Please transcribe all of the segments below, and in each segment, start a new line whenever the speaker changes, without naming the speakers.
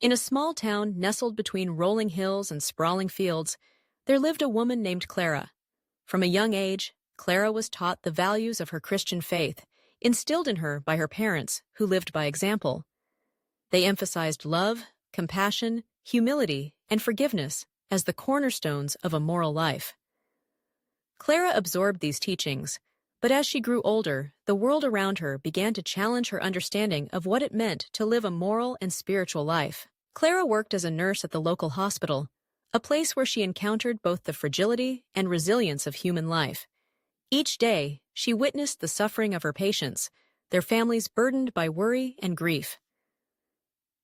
In a small town nestled between rolling hills and sprawling fields, there lived a woman named Clara. From a young age, Clara was taught the values of her Christian faith, instilled in her by her parents, who lived by example. They emphasized love, compassion, humility, and forgiveness as the cornerstones of a moral life. Clara absorbed these teachings, but as she grew older, the world around her began to challenge her understanding of what it meant to live a moral and spiritual life. Clara worked as a nurse at the local hospital, a place where she encountered both the fragility and resilience of human life. Each day, she witnessed the suffering of her patients, their families burdened by worry and grief.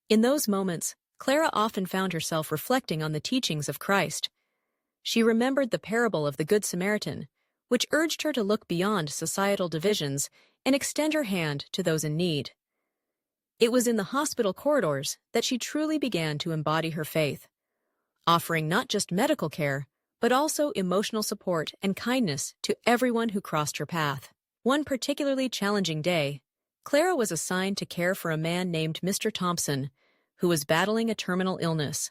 In those moments, Clara often found herself reflecting on the teachings of Christ. She remembered the parable of the Good Samaritan, which urged her to look beyond societal divisions and extend her hand to those in need. It was in the hospital corridors that she truly began to embody her faith, offering not just medical care, but also emotional support and kindness to everyone who crossed her path. One particularly challenging day, Clara was assigned to care for a man named Mr. Thompson, who was battling a terminal illness.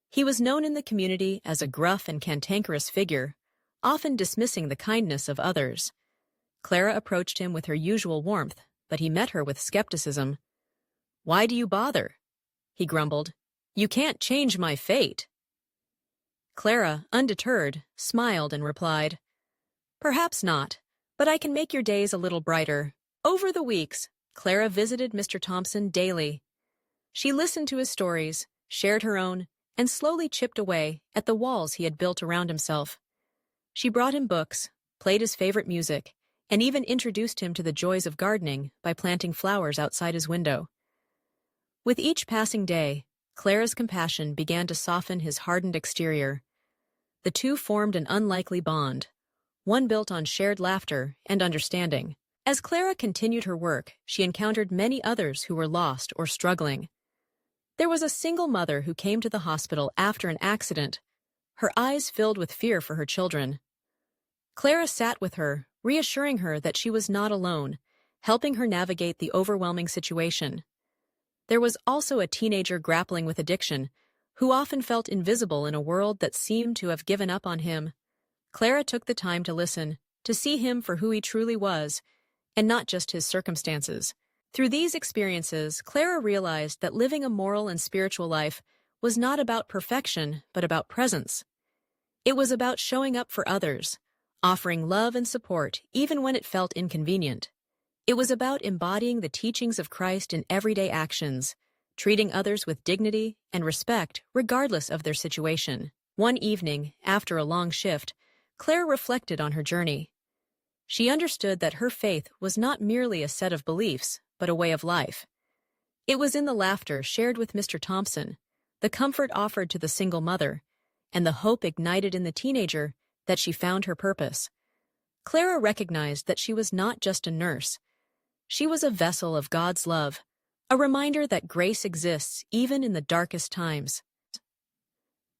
He was known in the community as a gruff and cantankerous figure, often dismissing the kindness of others. Clara approached him with her usual warmth, but he met her with skepticism. "Why do you bother?" he grumbled. "You can't change my fate." Clara, undeterred, smiled and replied, "Perhaps not, but I can make your days a little brighter." Over the weeks, Clara visited Mr. Thompson daily. She listened to his stories, shared her own, and slowly chipped away at the walls he had built around himself. She brought him books, played his favorite music, and even introduced him to the joys of gardening by planting flowers outside his window. With each passing day, Clara's compassion began to soften his hardened exterior. The two formed an unlikely bond, one built on shared laughter and understanding. As Clara continued her work, she encountered many others who were lost or struggling. There was a single mother who came to the hospital after an accident, her eyes filled with fear for her children. Clara sat with her, reassuring her that she was not alone, helping her navigate the overwhelming situation. There was also a teenager grappling with addiction, who often felt invisible in a world that seemed to have given up on him. Clara took the time to listen, to see him for who he truly was, and not just his circumstances. Through these experiences, Clara realized that living a moral and spiritual life was not about perfection, but about presence. It was about showing up for others, offering love and support even when it felt inconvenient. It was about embodying the teachings of Christ in everyday actions, treating others with dignity and respect regardless of their situation. One evening, after a long shift, Clara reflected on her journey. She understood that her faith was not merely a set of beliefs, but a way of life. It was in the laughter shared with Mr. Thompson, the comfort offered to the single mother, and the hope ignited in the teenager that she found her purpose. Clara recognized that she was not just a nurse. She was a vessel of God's love, a reminder that grace exists even in the darkest times.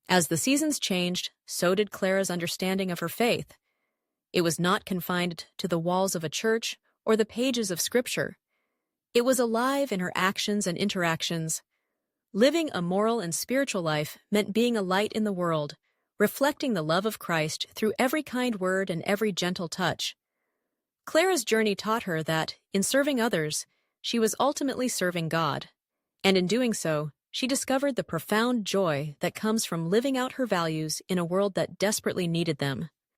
As the seasons changed, so did Clara's understanding of her faith. It was not confined to the walls of a church or the pages of Scripture. It was alive in her actions and interactions. Living a moral and spiritual life meant being a light in the world, reflecting the love of Christ through every kind word and every gentle touch. Clara's journey taught her that, in serving others, she was ultimately serving God, and in doing so, she discovered the profound joy that comes from living out her values in a world that desperately needed them.